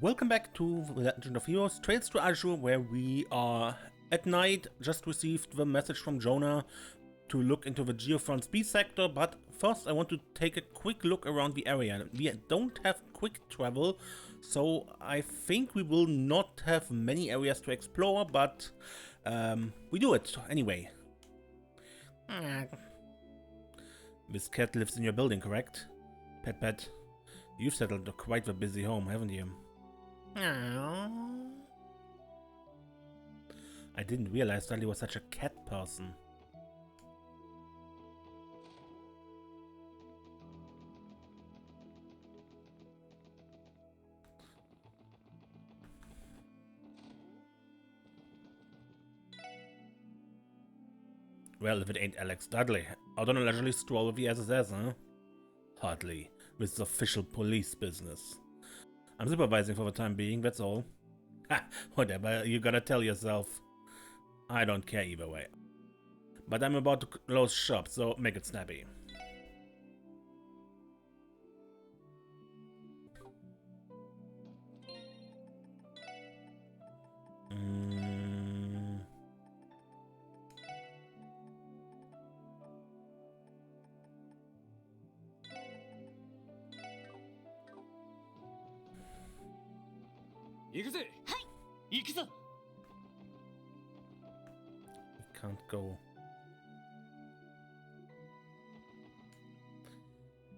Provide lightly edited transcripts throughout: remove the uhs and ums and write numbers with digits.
Welcome back to The Legend of Heroes Trails to Azure, where we are at night. Just received the message from Jonah to look into the Geofront speed sector, but first I want to take a quick look around the area. We don't have quick travel, so I think we will not have many areas to explore, but we do it anyway. This cat lives in your building, correct? Pet. You've settled quite a busy home, haven't you? I didn't realize Dudley was such a cat person. Well, if it ain't Alex Dudley, out on a leisurely stroll with the SSS, huh? Hardly. This is official police business. I'm supervising for the time being, that's all. Ha! Whatever, you gotta tell yourself. I don't care either way. But I'm about to close shop, so make it snappy. We can't go.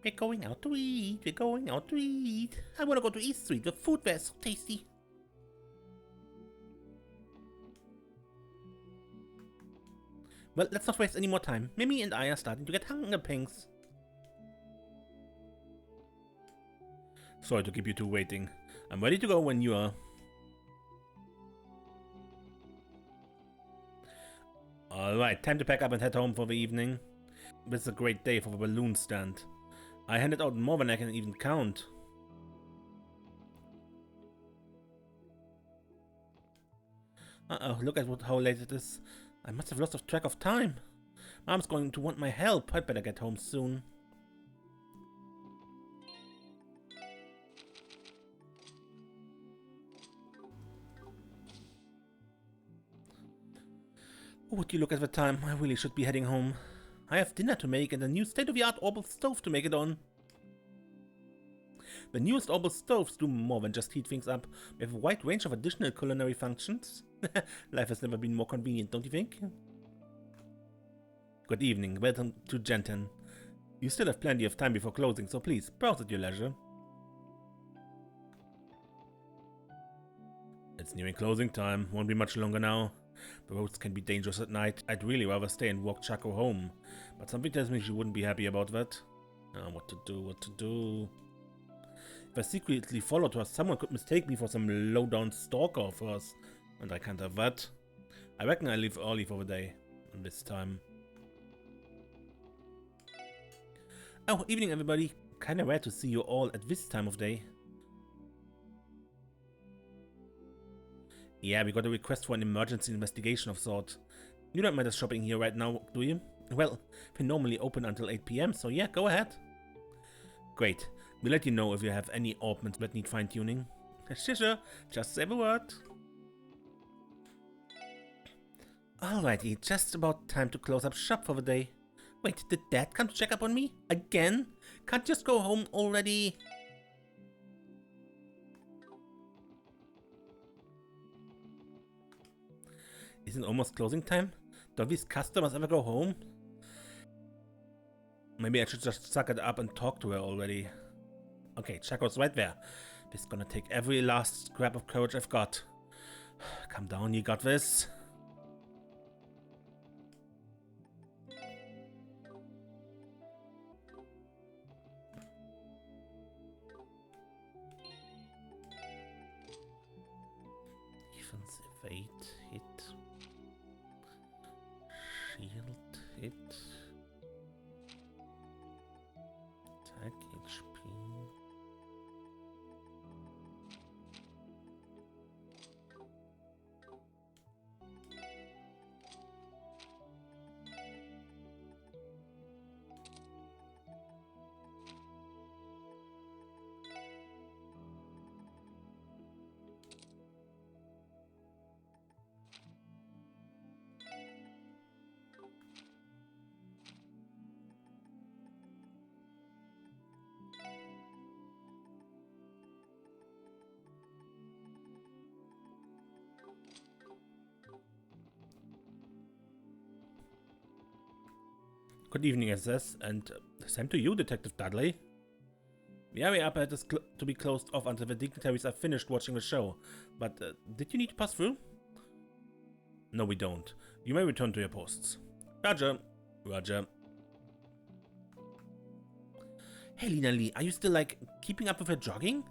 We're going out to eat. We're going out to eat. I want to go to East Street. The food there is so tasty. Well, let's not waste any more time. Mimi and I are starting to get hunger pangs. Sorry to keep you two waiting. I'm ready to go when you are. Alright, time to pack up and head home for the evening. This is a great day for the balloon stand. I handed out more than I can even count. Uh-oh, look at how late it is. I must have lost track of time. Mom's going to want my help. I'd better get home soon. Would you look at the time? I really should be heading home. I have dinner to make and a new state-of-the-art orbital stove to make it on. The newest orbital stoves do more than just heat things up. We have a wide range of additional culinary functions. Life has never been more convenient, don't you think? Good evening, welcome to Genton. You still have plenty of time before closing, so please, browse at your leisure. It's nearing closing time, won't be much longer now. The roads can be dangerous at night. I'd really rather stay and walk Chaco home, but something tells me she wouldn't be happy about that. What to do? If I secretly followed her, someone could mistake me for some low-down stalker of hers, and I can't have that. I reckon I leave early for the day, this time. Oh, evening everybody. Kinda rare to see you all at this time of day. Yeah, we got a request for an emergency investigation of sort. You don't mind us shopping here right now, do you? Well, we normally open until 8 PM, so yeah, go ahead. Great. We'll let you know if you have any orbments that need fine-tuning. Sure, just say the word. Alrighty, just about time to close up shop for the day. Wait, did Dad come to check up on me? Again? Can't just go home already? Isn't almost closing time? Do these customers ever go home? Maybe I should just suck it up and talk to her already. Okay, Chaco's right there. This is gonna take every last scrap of courage I've got. Calm down, you got this. Defense, evade, hit. Shield, hit. Attack, HP. Good evening, SS, and same to you, Detective Dudley. The area up ahead is to be closed off until the dignitaries are finished watching the show. But did you need to pass through? No, we don't. You may return to your posts. Roger. Roger. Hey, Lena Lee, are you still, like, keeping up with her jogging?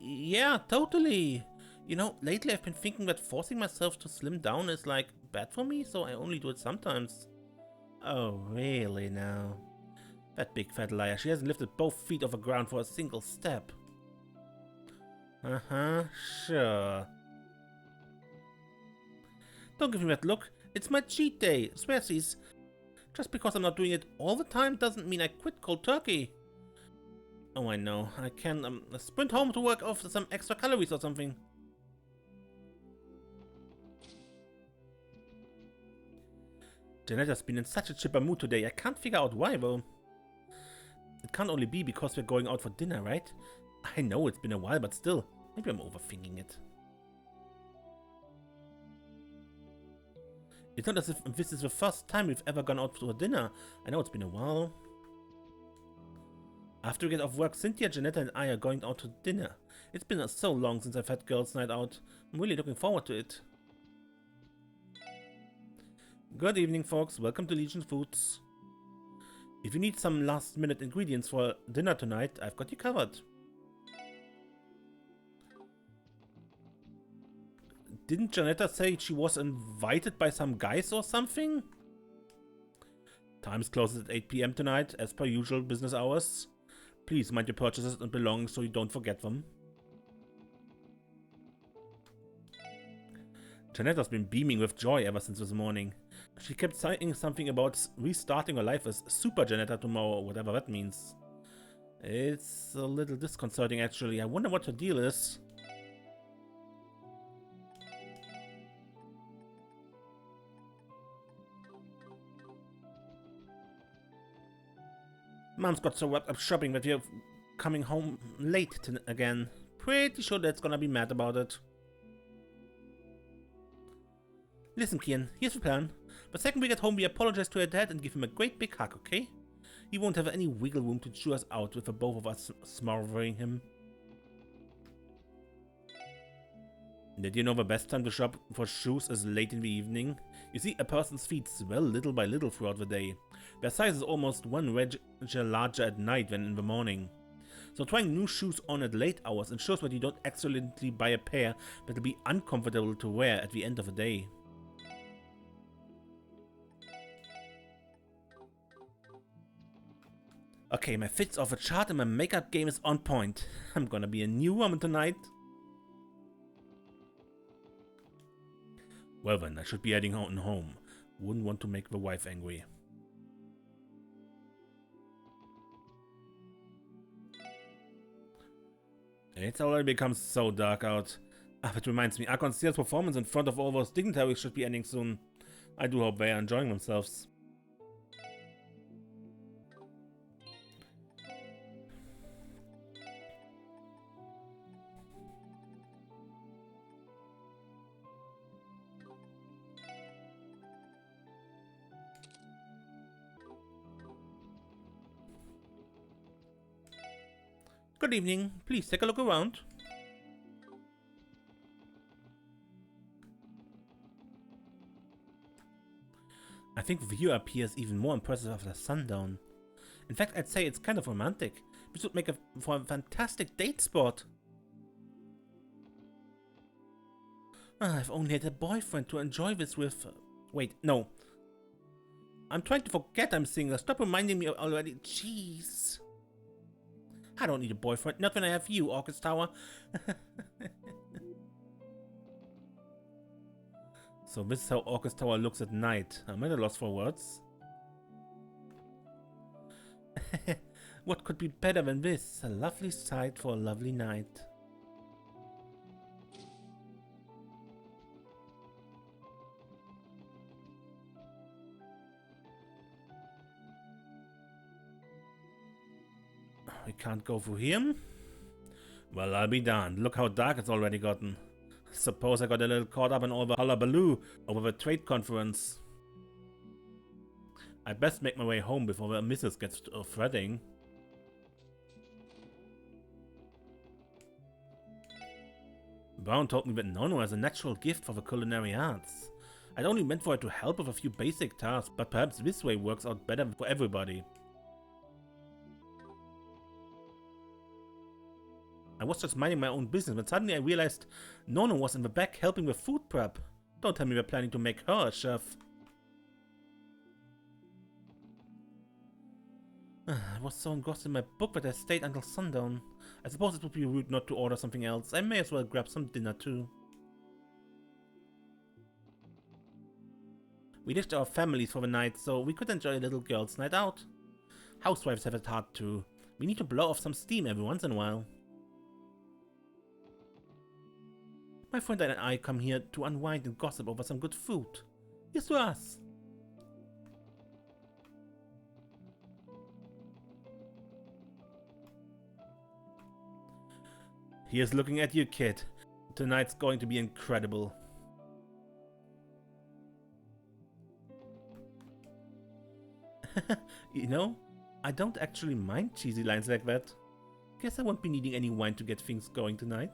Yeah, totally. You know, lately I've been thinking that forcing myself to slim down is, like, bad for me, so I only do it sometimes. Oh, really now? That big fat liar, she hasn't lifted both feet off the ground for a single step. Uh-huh, sure. Don't give me that look. It's my cheat day, swearsies. Just because I'm not doing it all the time doesn't mean I quit cold turkey. Oh, I know. I can sprint home to work off some extra calories or something. Janetta's been in such a chipper mood today. I can't figure out why, though. It can't only be because we're going out for dinner, right? I know it's been a while, but still. Maybe I'm overthinking it. It's not as if this is the first time we've ever gone out for dinner. I know it's been a while. After we get off work, Cynthia, Janetta and I are going out to dinner. It's been so long since I've had girls' night out. I'm really looking forward to it. Good evening, folks. Welcome to Legion Foods. If you need some last-minute ingredients for dinner tonight, I've got you covered. Didn't Janetta say she was invited by some guys or something? Times closes at 8 PM tonight, as per usual business hours. Please mind your purchases and belongings so you don't forget them. Janetta's been beaming with joy ever since this morning. She kept saying something about restarting her life as Super Janetta tomorrow, whatever that means. It's a little disconcerting, actually. I wonder what her deal is. Mom's got so wrapped up shopping that we're coming home late again. Pretty sure Dad's gonna be mad about it. Listen, Kian, here's the plan. The second we get home, we apologize to your dad and give him a great big hug, okay? He won't have any wiggle room to chew us out with the both of us smothering him. Did you know the best time to shop for shoes is late in the evening? You see, a person's feet swell little by little throughout the day. Their size is almost one wedge larger at night than in the morning. So trying new shoes on at late hours ensures that you don't accidentally buy a pair that will be uncomfortable to wear at the end of the day. Okay, my fit's off the chart and my makeup game is on point. I'm gonna be a new woman tonight. Well then, I should be heading on home. Wouldn't want to make the wife angry. It's already become so dark out. Ah, that reminds me, Archon's sales performance in front of all those dignitaries should be ending soon. I do hope they are enjoying themselves. Good evening. Please take a look around. I think the view up here is even more impressive after sundown. In fact, I'd say it's kind of romantic. This would make for a fantastic date spot. I've only had a boyfriend to enjoy this with. Wait, no. I'm trying to forget I'm single. Stop reminding me already. Jeez. I don't need a boyfriend, not when I have you, Orchis Tower. So this is how Orchis Tower looks at night. I'm at a loss for words. What could be better than this? A lovely sight for a lovely night. We can't go through here? Well, I'll be darned. Look how dark it's already gotten. Suppose I got a little caught up in all the hullabaloo over the trade conference. I best make my way home before the missus gets fretting. Brown told me that Nono has a natural gift for the culinary arts. I'd only meant for her to help with a few basic tasks, but perhaps this way works out better for everybody. I was just minding my own business when suddenly I realized Nono was in the back helping with food prep. Don't tell me we're planning to make her a chef. I was so engrossed in my book that I stayed until sundown. I suppose it would be rude not to order something else. I may as well grab some dinner too. We ditched our families for the night, so we could enjoy a little girls' night out. Housewives have it hard too. We need to blow off some steam every once in a while. My friend and I come here to unwind and gossip over some good food. Here's to us. Here's looking at you, kid. Tonight's going to be incredible. You know, I don't actually mind cheesy lines like that. Guess I won't be needing any wine to get things going tonight.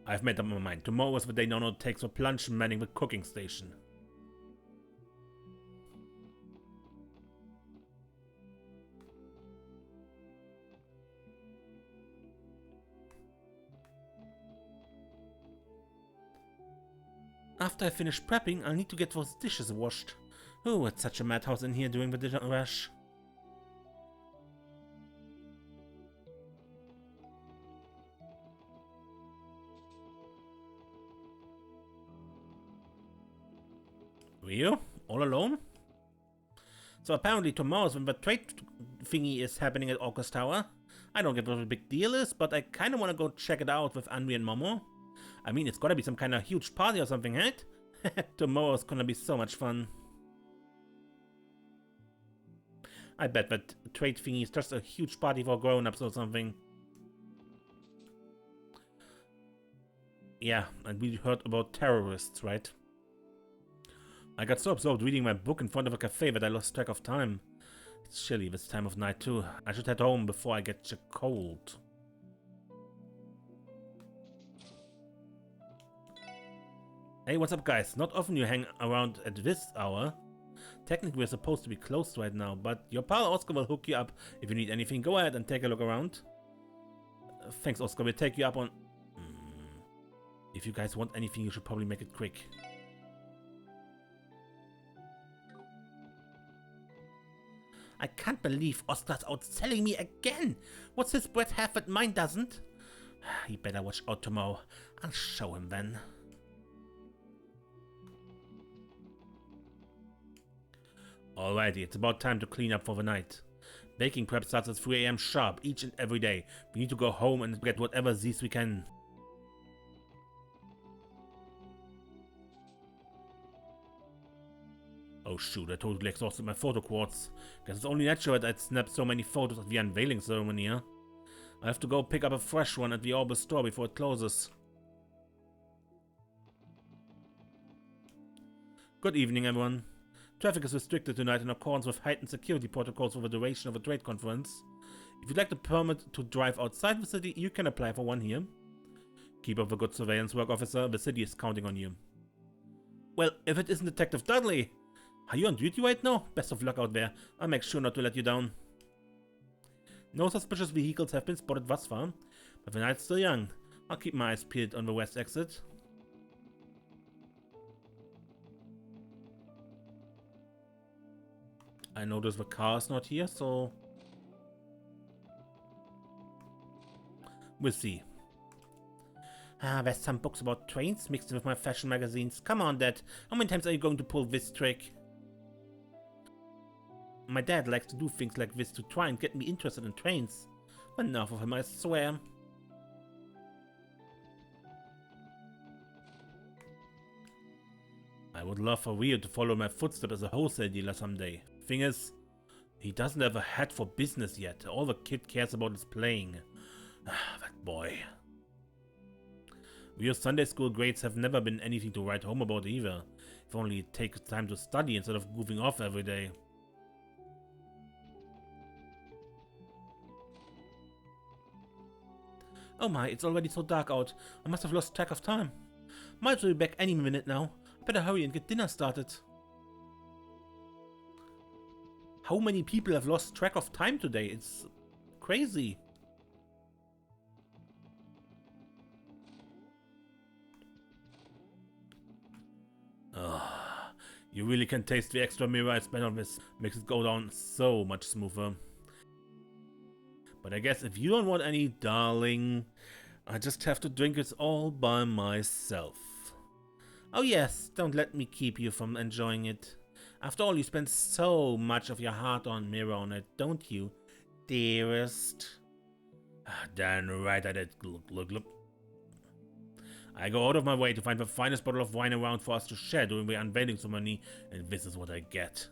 I've made up my mind. Tomorrow is the day Nono takes a plunge manning the cooking station. After I finish prepping, I'll need to get those dishes washed. Oh, it's such a madhouse in here during the dinner rush. Were you? All alone? So apparently tomorrow's when the trade thingy is happening at Orcus Tower. I don't get what the big deal is, but I kinda wanna go check it out with Anri and Momo. I mean, it's gotta be some kind of huge party or something, right? Tomorrow's gonna be so much fun. I bet that trade thingy is just a huge party for grown-ups or something. Yeah, and we heard about terrorists, right? I got so absorbed reading my book in front of a cafe that I lost track of time. It's chilly this time of night too. I should head home before I get a cold. Hey, what's up guys? Not often you hang around at this hour. Technically we're supposed to be closed right now, but your pal Oscar will hook you up. If you need anything, go ahead and take a look around. Thanks Oscar, we'll take you up on... If you guys want anything, you should probably make it quick. I can't believe Oscar's outselling me again! What's his breath have that mine doesn't? He better watch out tomorrow. I'll show him then. Alrighty, it's about time to clean up for the night. Baking prep starts at 3 AM sharp each and every day. We need to go home and get whatever Z's we can. Oh shoot, I totally exhausted my photo quads. Guess it's only natural that I'd snapped so many photos at the unveiling ceremony, huh? I have to go pick up a fresh one at the Orbis store before it closes. Good evening, everyone. Traffic is restricted tonight in accordance with heightened security protocols for the duration of the trade conference. If you'd like a permit to drive outside the city, you can apply for one here. Keep up the good surveillance work, officer. The city is counting on you. Well, if it isn't Detective Dudley! Are you on duty right now? Best of luck out there. I'll make sure not to let you down. No suspicious vehicles have been spotted thus far, but the night's still young. I'll keep my eyes peeled on the west exit. I notice the car's not here, so... we'll see. There's some books about trains mixed with my fashion magazines. Come on, Dad. How many times are you going to pull this trick? My dad likes to do things like this to try and get me interested in trains. Enough of him, I swear. I would love for Rio to follow my footsteps as a wholesale dealer someday. Thing is, he doesn't have a head for business yet. All the kid cares about is playing. That boy. Your Sunday school grades have never been anything to write home about either. If only it takes time to study instead of goofing off every day. Oh my, it's already so dark out. I must have lost track of time. Might be back any minute now. I better hurry and get dinner started. How many people have lost track of time today? It's crazy. You really can taste the extra mirror I spent on this. Makes it go down so much smoother. But I guess if you don't want any, darling, I just have to drink it all by myself. Oh yes, don't let me keep you from enjoying it. After all, you spend so much of your heart on mirror on it, don't you, dearest? Darn right I did. Look. I go out of my way to find the finest bottle of wine around for us to share during the unveiling ceremony, and this is what I get.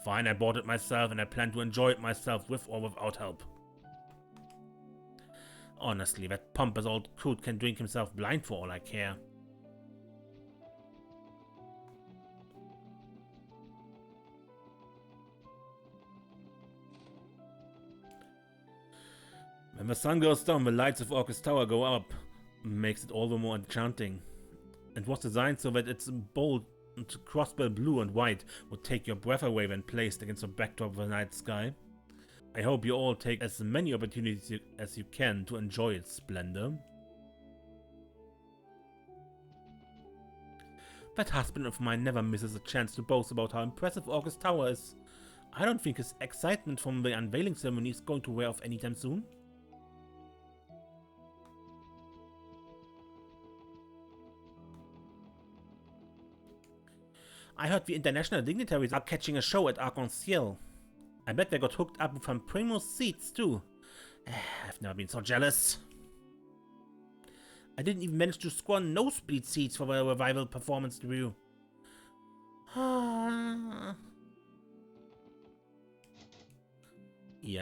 Fine, I bought it myself, and I plan to enjoy it myself with or without help. Honestly, that pompous old coot can drink himself blind for all I care. When the sun goes down, the lights of Orcus Tower go up. Makes it all the more enchanting. It was designed so that its bold crossbar blue and white would take your breath away when placed against the backdrop of the night sky. I hope you all take as many opportunities as you can to enjoy its splendor. That husband of mine never misses a chance to boast about how impressive Orcus Tower is. I don't think his excitement from the unveiling ceremony is going to wear off anytime soon. I heard the international dignitaries are catching a show at Arc-en-Ciel. I bet they got hooked up with some primo seats too. I've never been so jealous. I didn't even manage to score nosebleed seats for the revival performance review. Yeah,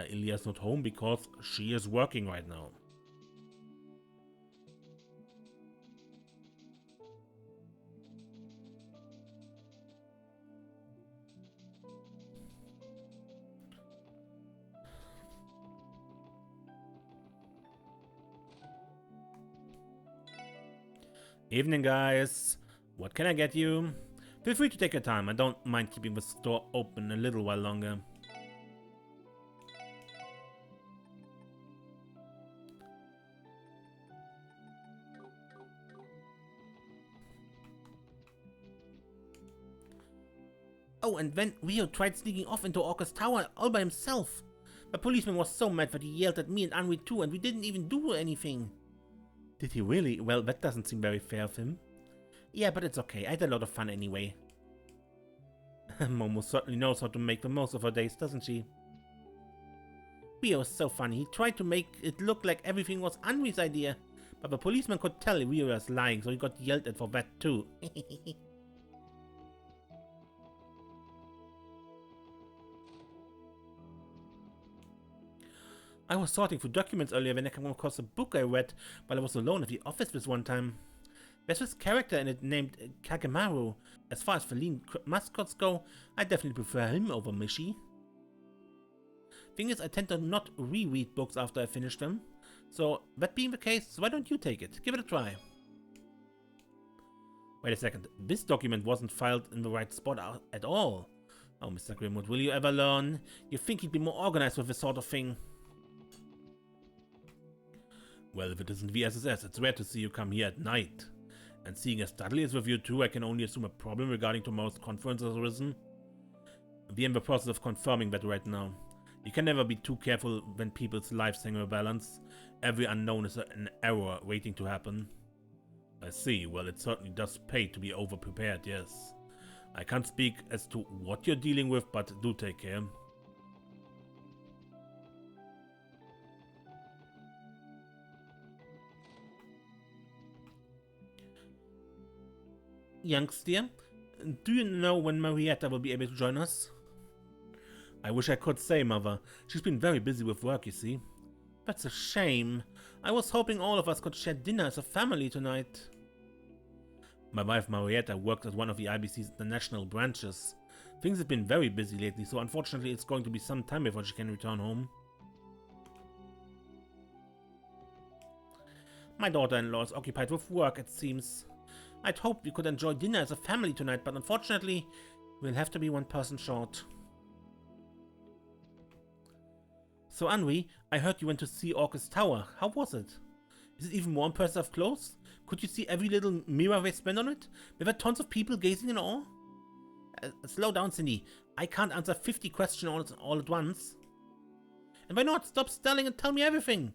Ilya's not home because she is working right now. Evening, guys. What can I get you? Feel free to take your time. I don't mind keeping the store open a little while longer. Oh, and then Rio tried sneaking off into Orcus Tower all by himself. The policeman was so mad that he yelled at me and Henri too, and we didn't even do anything. Did he really? Well, that doesn't seem very fair of him. Yeah, but it's okay. I had a lot of fun anyway. Momo certainly knows how to make the most of her days, doesn't she? Rio is so funny. He tried to make it look like everything was Henri's idea, but the policeman could tell Rio was lying, so he got yelled at for that too. I was sorting through documents earlier when I came across a book I read while I was alone at the office this one time. There's this character in it named Kagemaru. As far as feline mascots go, I definitely prefer him over Mishi. Thing is, I tend to not reread books after I finish them. So, that being the case, why don't you take it? Give it a try. Wait a second, this document wasn't filed in the right spot at all. Oh, Mr. Grimwood, will you ever learn? You'd think he'd be more organized with this sort of thing. Well, if it isn't the SSS, it's rare to see you come here at night. And seeing as Dudley is with you too, I can only assume a problem regarding tomorrow's conference has arisen. We're in the process of confirming that right now. You can never be too careful when people's lives hang in a balance. Every unknown is an error waiting to happen. I see. Well, it certainly does pay to be over-prepared, yes. I can't speak as to what you're dealing with, but do take care. Youngster, do you know when Marietta will be able to join us? I wish I could say, Mother. She's been very busy with work, you see. That's a shame. I was hoping all of us could share dinner as a family tonight. My wife Marietta works at one of the IBC's international branches. Things have been very busy lately, so unfortunately it's going to be some time before she can return home. My daughter-in-law is occupied with work, it seems. I'd hoped we could enjoy dinner as a family tonight, but unfortunately, we'll have to be one person short. So Anri, I heard you went to see Orcus Tower. How was it? Is it even more impressive up close? Could you see every little mirror they spent on it? There were tons of people gazing in awe. Slow down, Cindy. I can't answer 50 questions all at once. And why not? Stop stalling and tell me everything.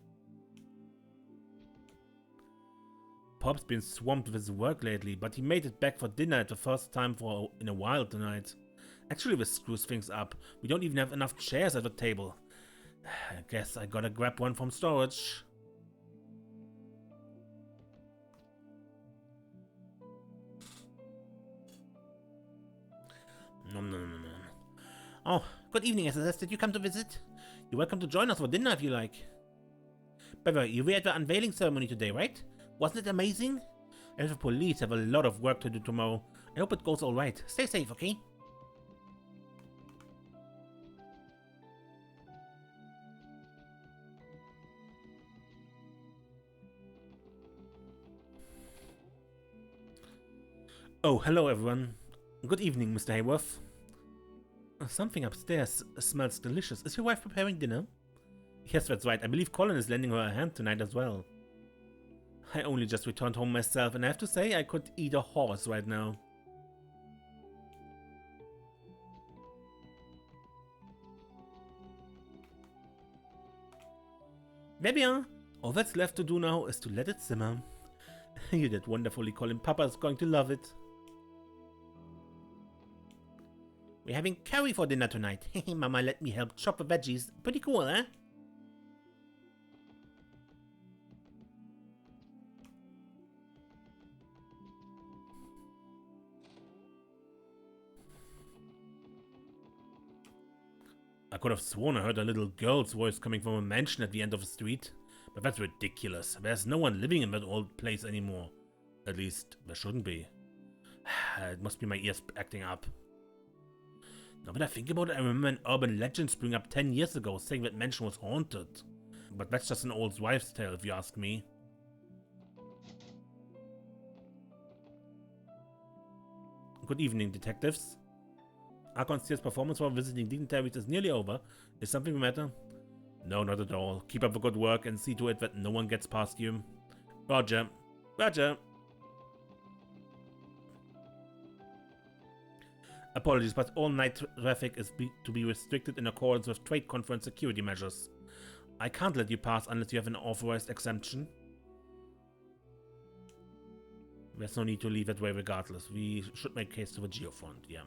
Pop's been swamped with his work lately, but he made it back for dinner at the first time in a while tonight. Actually, this screws things up. We don't even have enough chairs at the table. I guess I gotta grab one from storage. No. Oh, good evening, SSS. Did you come to visit? You're welcome to join us for dinner if you like. By the way, you were at the unveiling ceremony today, right? Wasn't it amazing? And the police have a lot of work to do tomorrow. I hope it goes alright. Stay safe, okay? Oh, hello everyone. Good evening, Mr. Hayworth. Something upstairs smells delicious. Is your wife preparing dinner? Yes, that's right. I believe Colin is lending her a hand tonight as well. I only just returned home myself, and I have to say I could eat a horse right now. There we are. All that's left to do now is to let it simmer. You did wonderfully, Colin. Papa is going to love it. We're having curry for dinner tonight. Mama let me help chop the veggies. Pretty cool, eh? I could have sworn I heard a little girl's voice coming from a mansion at the end of the street. But that's ridiculous. There's no one living in that old place anymore. At least, there shouldn't be. It must be my ears acting up. Now that I think about it, I remember an urban legend spring up 10 years ago saying that mansion was haunted. But that's just an old wives' tale if you ask me. Good evening, detectives. Our concierge's performance for visiting dignitaries is nearly over. Is something the matter? No, not at all. Keep up the good work and see to it that no one gets past you. Roger. Roger. Apologies, but all night traffic is to be restricted in accordance with trade conference security measures. I can't let you pass unless you have an authorized exemption. There's no need to leave that way regardless. We should make case to the Geofront, yeah.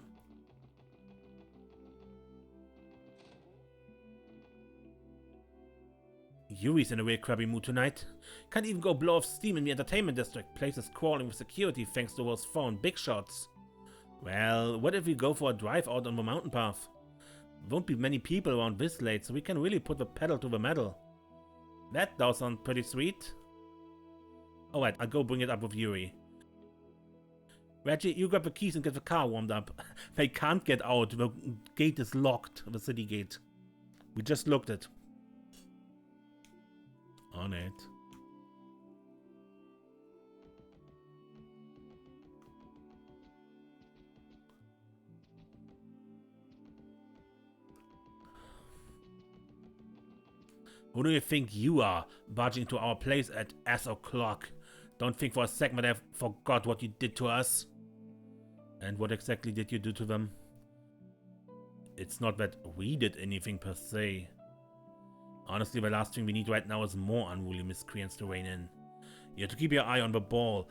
Yuri's in a real crabby mood tonight. Can't even go blow off steam in the entertainment district. Place is crawling with security thanks to those foreign big shots. Well, what if we go for a drive out on the mountain path? Won't be many people around this late, so we can really put the pedal to the metal. That does sound pretty sweet. Alright, I'll go bring it up with Yuri. Reggie, you grab the keys and get the car warmed up. They can't get out, the gate is locked, the city gate. We just looked it. On it. Who do you think you are, barging into our place at ass o'clock? Don't think for a second that I forgot what you did to us. And what exactly did you do to them? It's not that we did anything per se. Honestly, the last thing we need right now is more unruly miscreants to rein in. You have to keep your eye on the ball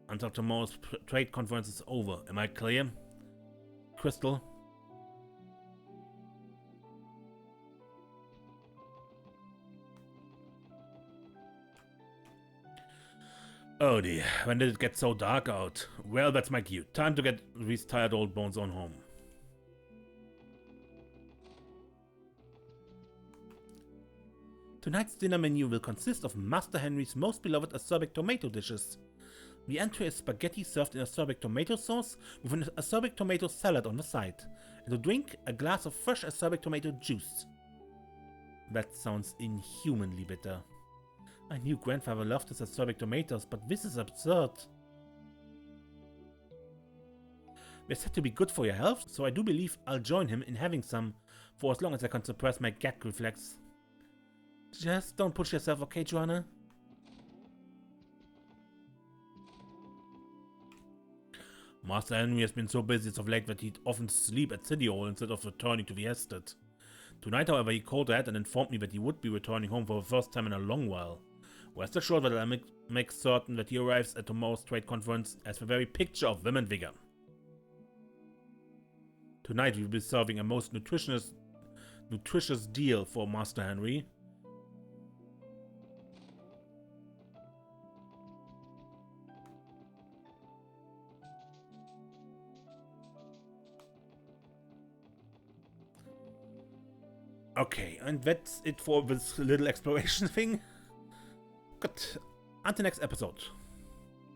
until tomorrow's trade conference is over. Am I clear? Crystal? Oh dear, when did it get so dark out? Well, that's my cue. Time to get these tired old bones on home. Tonight's dinner menu will consist of Master Henry's most beloved acerbic tomato dishes. The entry is spaghetti served in acerbic tomato sauce with an acerbic tomato salad on the side. And to drink, a glass of fresh acerbic tomato juice. That sounds inhumanly bitter. I knew grandfather loved his acerbic tomatoes, but this is absurd. They're said to be good for your health, so I do believe I'll join him in having some, for as long as I can suppress my gag reflex. Just don't push yourself, okay, Joanna? Master Henry has been so busy as of late that he'd often sleep at City Hall instead of returning to the estate. Tonight, however, he called ahead and informed me that he would be returning home for the first time in a long while. Rest assured that I'll make certain that he arrives at tomorrow's trade conference as the very picture of vim and vigor. Tonight, we'll be serving a most nutritious deal for Master Henry. Okay, and that's it for this little exploration thing. Good. Until next episode.